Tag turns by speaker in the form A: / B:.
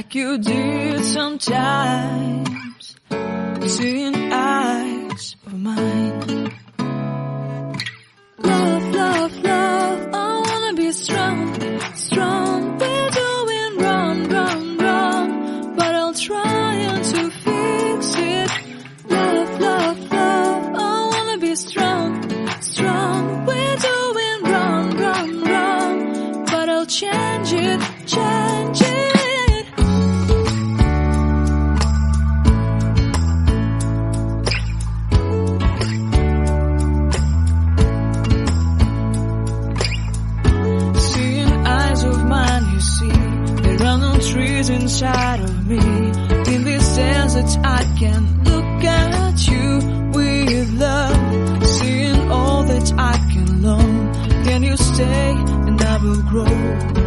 A: like you did sometimes, seeing eyes of mine. Love, love, love, I wanna be strong, strong. We're doing wrong, wrong, wrong, but I'll try to fix it. Love, love, love, I wanna be strong, strong. We're doing wrong, wrong, wrong, but I'll change it, change it. Trees inside of me, in this desert I can look at you with love, seeing all that I can learn. Can you stay and I will grow?